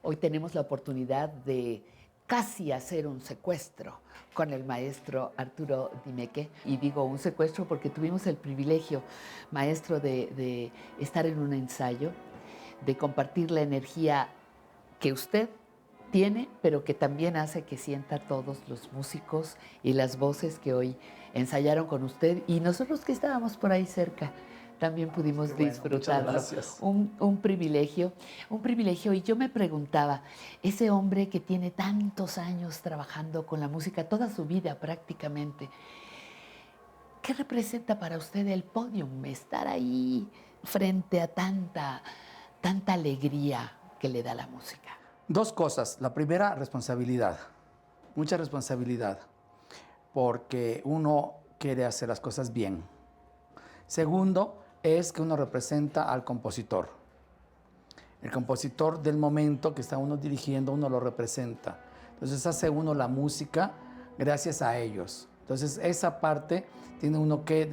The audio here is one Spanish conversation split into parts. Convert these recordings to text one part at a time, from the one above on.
Hoy tenemos la oportunidad de casi hacer un secuestro con el maestro Arturo Dimeque. Y digo un secuestro porque tuvimos el privilegio, maestro, de estar en un ensayo, de compartir la energía que usted tiene, pero que también hace que sienta todos los músicos y las voces que hoy ensayaron con usted. Y nosotros que estábamos por ahí cerca, también pudimos disfrutarlo. Muchas gracias. Un privilegio, un privilegio. Y yo me preguntaba, ese hombre que tiene tantos años trabajando con la música, toda su vida prácticamente, ¿qué representa para usted el podium? Estar ahí frente a tanta alegría que le da la música. Dos cosas. La primera, responsabilidad. Mucha responsabilidad. Porque uno quiere hacer las cosas bien. Segundo, es que uno representa al compositor. El compositor del momento que está uno dirigiendo, uno lo representa. Entonces hace uno la música gracias a ellos. Entonces esa parte tiene uno que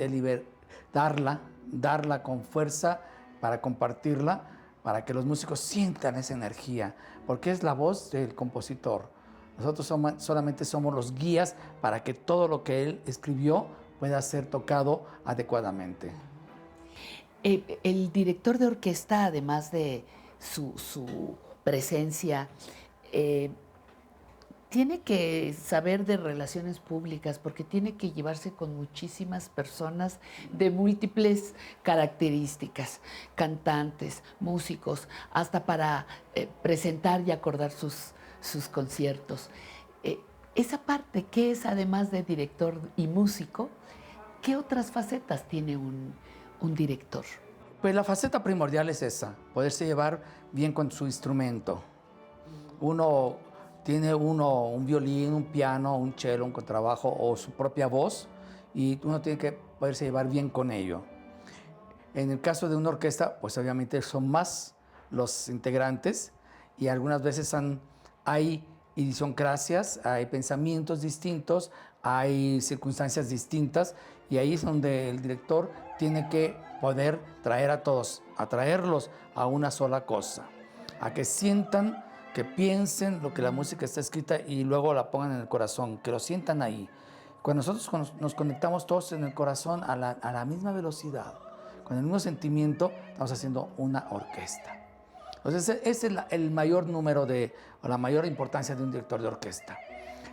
darla con fuerza para compartirla, para que los músicos sientan esa energía, porque es la voz del compositor. Nosotros solamente somos los guías para que todo lo que él escribió pueda ser tocado adecuadamente. El director de orquesta, además de su presencia, tiene que saber de relaciones públicas porque tiene que llevarse con muchísimas personas de múltiples características, cantantes, músicos, hasta para presentar y acordar sus conciertos. Esa parte, ¿qué es además de director y músico? ¿Qué otras facetas tiene un director? Pues la faceta primordial es esa, poderse llevar bien con su instrumento. Tiene un violín, un piano, un cello, un contrabajo o su propia voz y uno tiene que poderse llevar bien con ello. En el caso de una orquesta, pues obviamente son más los integrantes y algunas veces hay idiosincrasias, hay pensamientos distintos, hay circunstancias distintas y ahí es donde el director tiene que poder traer a todos, atraerlos a una sola cosa, a que sientan, que piensen lo que la música está escrita y luego la pongan en el corazón, que lo sientan ahahí. Cuando nosotros nos conectamos todos en el corazón a la misma velocidad, con el mismo sentimiento, estamos haciendo una orquesta. Entonces, ese es el mayor número o la mayor importancia de un director de orquesta.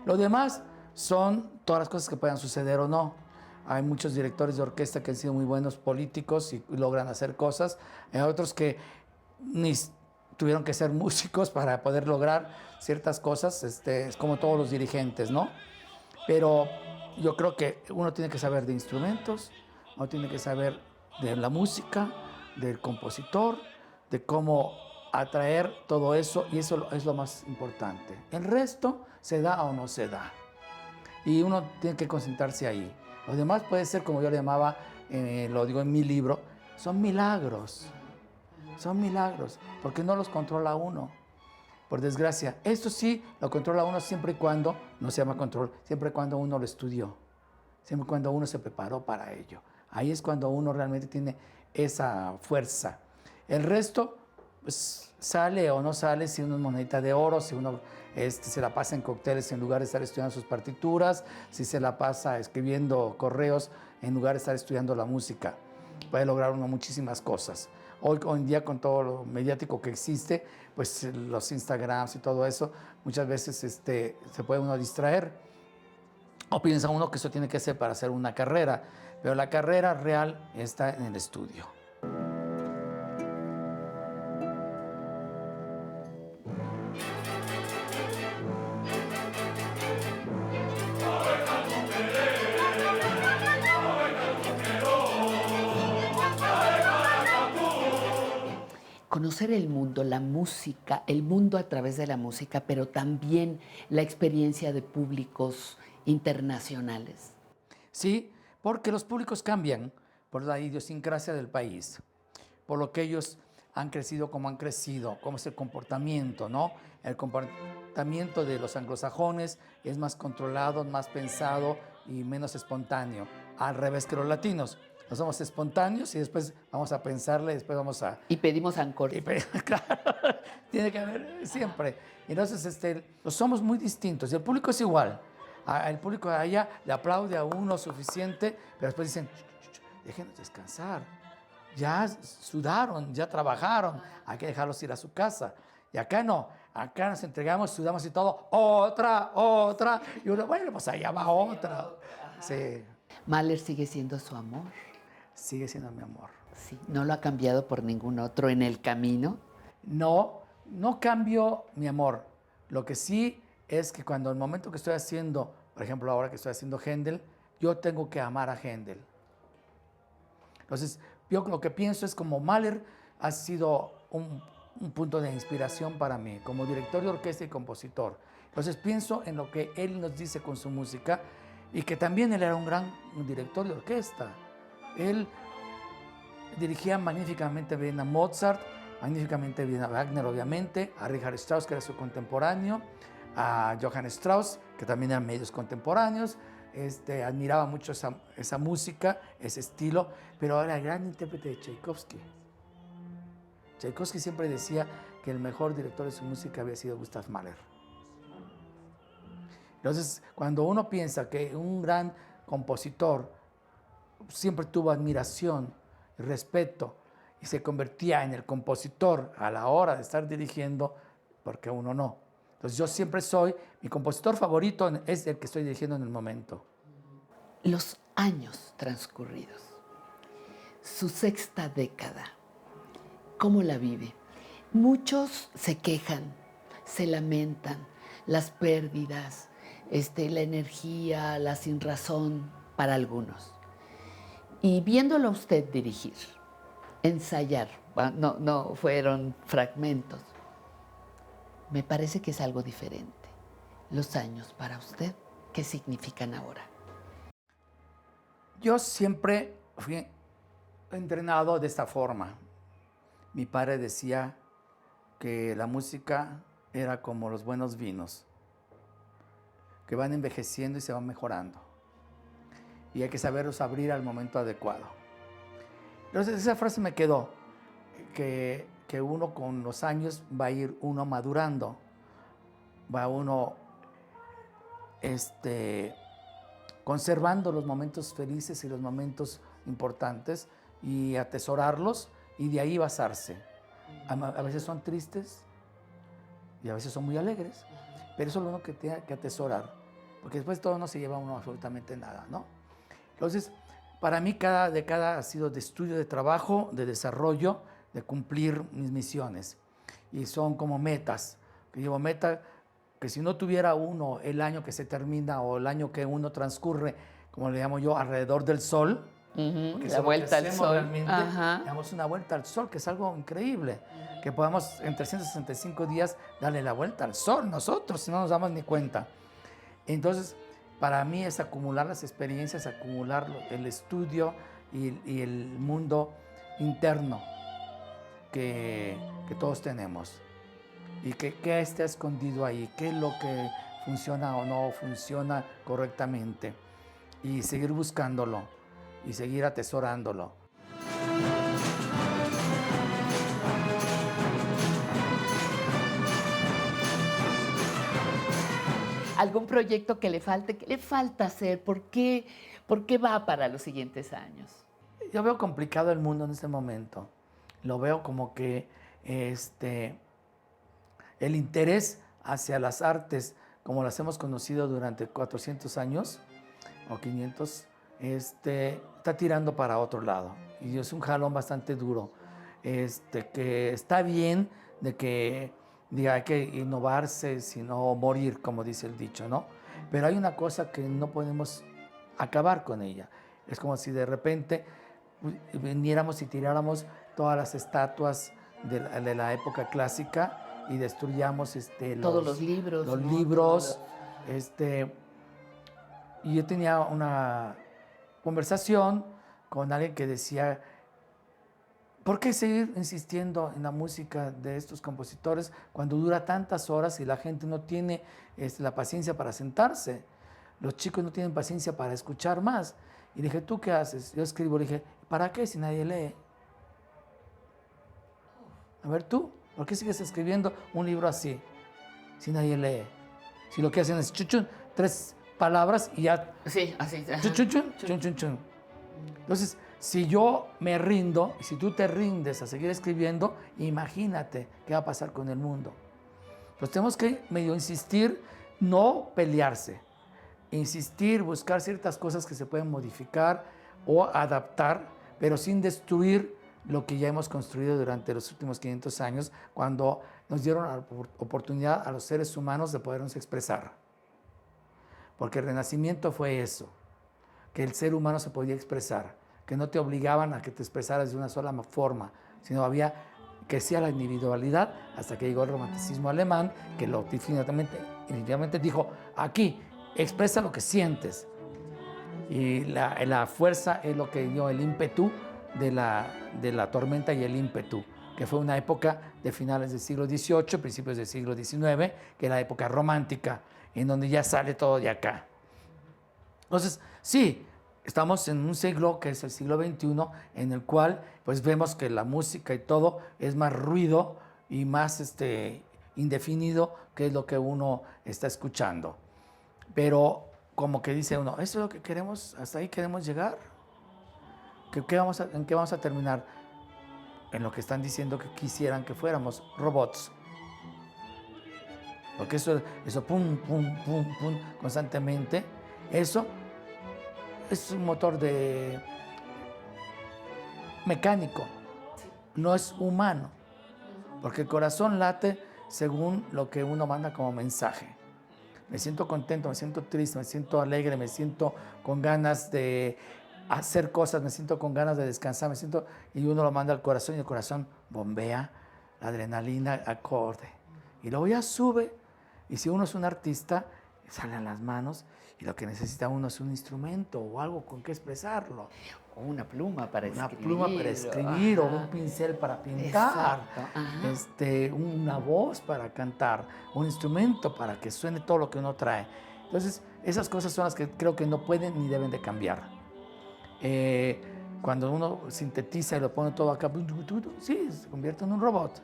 Lo demás son todas las cosas que puedan suceder o no. Hay muchos directores de orquesta que han sido muy buenos políticos y logran hacer cosas. Hay otros que ni tuvieron que ser músicos para poder lograr ciertas cosas. Es como todos los dirigentes, ¿no? Pero yo creo que uno tiene que saber de instrumentos, uno tiene que saber de la música, del compositor, de cómo atraer todo eso, y eso es lo más importante. El resto se da o no se da. Y uno tiene que concentrarse ahí. Lo demás puede ser, como yo le llamaba, lo digo en mi libro, son milagros. Son milagros, porque no los controla uno. Por desgracia, esto sí lo controla uno siempre y cuando, no se llama control, siempre y cuando uno lo estudió, siempre y cuando uno se preparó para ello. Ahí es cuando uno realmente tiene esa fuerza. El resto, pues sale o no sale, si uno es monedita de oro, si uno se la pasa en cócteles en lugar de estar estudiando sus partituras, si se la pasa escribiendo correos en lugar de estar estudiando la música. Puede lograr uno muchísimas cosas. Hoy en día, con todo lo mediático que existe, pues los Instagrams y todo eso, muchas veces se puede uno distraer o piensa uno que eso tiene que ser para hacer una carrera, pero la carrera real está en el estudio. Conocer el mundo, la música, el mundo a través de la música, pero también la experiencia de públicos internacionales. Sí, porque los públicos cambian por la idiosincrasia del país, por lo que ellos han crecido como han crecido, cómo es el comportamiento, ¿no? El comportamiento de los anglosajones es más controlado, más pensado y menos espontáneo, al revés que los latinos. No somos espontáneos y después vamos a pensarle, después vamos a... Y pedimos ancor. Claro, tiene que haber siempre. Entonces, los somos muy distintos y el público es igual. El público de allá le aplaude a uno suficiente, pero después dicen, déjenos descansar. Ya sudaron, ya trabajaron, hay que dejarlos ir a su casa. Y acá no, acá nos entregamos, sudamos y todo, otra, y uno, bueno, pues allá va otra. Sí. Mahler sigue siendo su amor. Sigue siendo mi amor. Sí, no lo ha cambiado por ningún otro en el camino. No, no cambio mi amor. Lo que sí es que cuando el momento que estoy haciendo, por ejemplo, ahora que estoy haciendo Händel, yo tengo que amar a Händel. Entonces, yo lo que pienso es como Mahler ha sido un punto de inspiración para mí, como director de orquesta y compositor. Entonces, pienso en lo que él nos dice con su música y que también él era un gran director de orquesta. Él dirigía magníficamente bien a Mozart, magníficamente bien a Wagner, obviamente, a Richard Strauss, que era su contemporáneo, a Johann Strauss, que también eran medios contemporáneos. Admiraba mucho esa música, ese estilo, pero era el gran intérprete de Tchaikovsky. Tchaikovsky siempre decía que el mejor director de su música había sido Gustav Mahler. Entonces, cuando uno piensa que un gran compositor siempre tuvo admiración y respeto y se convertía en el compositor a la hora de estar dirigiendo, porque uno no. Entonces yo siempre mi compositor favorito es el que estoy dirigiendo en el momento. Los años transcurridos, su sexta década, ¿cómo la vive? Muchos se quejan, se lamentan, las pérdidas, la energía, la sinrazón para algunos. Y viéndolo a usted dirigir, ensayar, no fueron fragmentos, me parece que es algo diferente. Los años para usted, ¿qué significan ahora? Yo siempre fui entrenado de esta forma. Mi padre decía que la música era como los buenos vinos, que van envejeciendo y se van mejorando. Y hay que saberlos abrir al momento adecuado. Entonces esa frase me quedó, que uno con los años va a ir uno madurando, va uno conservando los momentos felices y los momentos importantes y atesorarlos y de ahí basarse. A veces son tristes y a veces son muy alegres, pero eso es lo único que tiene que atesorar, porque después todo no se lleva uno absolutamente nada, ¿no? Entonces, para mí cada década ha sido de estudio, de trabajo, de desarrollo, de cumplir mis misiones. Y son como metas. Que llevo meta que si no tuviera uno el año que se termina o el año que uno transcurre, como le llamo yo, alrededor del sol, la vuelta al sol. Damos una vuelta al sol, que es algo increíble. Que podamos en 365 días darle la vuelta al sol nosotros, si no nos damos ni cuenta. Entonces, para mí es acumular las experiencias, acumular el estudio y el mundo interno que todos tenemos. Y qué está escondido ahí, qué es lo que funciona o no funciona correctamente. Y seguir buscándolo y seguir atesorándolo. ¿Algún proyecto que le falte? ¿Qué le falta hacer? ¿Por qué va para los siguientes años? Yo veo complicado el mundo en este momento. Lo veo como que el interés hacia las artes, como las hemos conocido durante 400 años o 500, está tirando para otro lado. Y es un jalón bastante duro. Que está bien de que hay que innovarse, sino morir, como dice el dicho, ¿no? Pero hay una cosa que no podemos acabar con ella. Es como si de repente viniéramos y tiráramos todas las estatuas de la época clásica y destruyamos todos los libros. Los libros. Y yo tenía una conversación con alguien que decía, ¿por qué seguir insistiendo en la música de estos compositores cuando dura tantas horas y la gente no tiene la paciencia para sentarse? Los chicos no tienen paciencia para escuchar más. Y dije, ¿tú qué haces? Yo escribo, le dije, ¿Para qué si nadie lee? A ver tú, ¿por qué sigues escribiendo un libro así si nadie lee? Si lo que hacen es chuchun, 3 palabras y ya. Sí, así. Chuchun, chun, chun, chun. Entonces, si yo me rindo y si tú te rindes a seguir escribiendo, imagínate qué va a pasar con el mundo. Pues tenemos que medio insistir, no pelearse, insistir, buscar ciertas cosas que se pueden modificar o adaptar, pero sin destruir lo que ya hemos construido durante los últimos 500 años, cuando nos dieron la oportunidad a los seres humanos de podernos expresar. Porque el Renacimiento fue eso, que el ser humano se podía expresar, que no te obligaban a que te expresaras de una sola forma, sino había que sea la individualidad, hasta que llegó el romanticismo alemán, que lo definitivamente dijo, aquí, expresa lo que sientes. Y la fuerza es lo que dio el ímpetu de la tormenta y el ímpetu, que fue una época de finales del siglo XVIII, principios del siglo XIX, que era la época romántica, en donde ya sale todo de acá. Entonces, sí, estamos en un siglo que es el siglo XXI, en el cual pues vemos que la música y todo es más ruido y más indefinido que es lo que uno está escuchando. Pero como que dice uno, ¿eso es lo que queremos? ¿Hasta ahí queremos llegar? ¿En qué vamos a terminar? En lo que están diciendo que quisieran que fuéramos robots. Porque eso pum, pum, pum, pum, constantemente, eso es un motor mecánico, no es humano, porque el corazón late según lo que uno manda como mensaje. Me siento contento, me siento triste, me siento alegre, me siento con ganas de hacer cosas, me siento con ganas de descansar, y uno lo manda al corazón y el corazón bombea la adrenalina acorde. Y luego ya sube, y si uno es un artista, salen las manos y lo que necesita uno es un instrumento o algo con que expresarlo. O una pluma para escribir. Una pluma para escribir, o un pincel para pintar, una voz para cantar, un instrumento para que suene todo lo que uno trae. Entonces, esas cosas son las que creo que no pueden ni deben de cambiar. Cuando uno sintetiza y lo pone todo acá, sí, se convierte en un robot.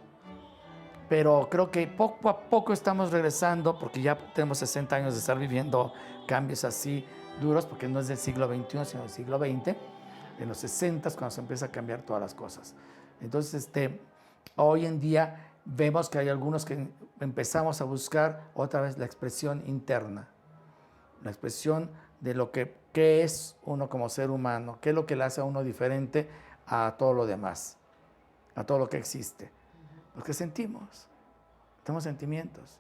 Pero creo que poco a poco estamos regresando, porque ya tenemos 60 años de estar viviendo cambios así duros, porque no es del siglo XXI, sino del siglo XX, en los 60 cuando se empieza a cambiar todas las cosas. Entonces, hoy en día vemos que hay algunos que empezamos a buscar otra vez la expresión interna, la expresión de lo que qué es uno como ser humano, qué es lo que le hace a uno diferente a todo lo demás, a todo lo que existe. Lo que sentimos, tenemos sentimientos.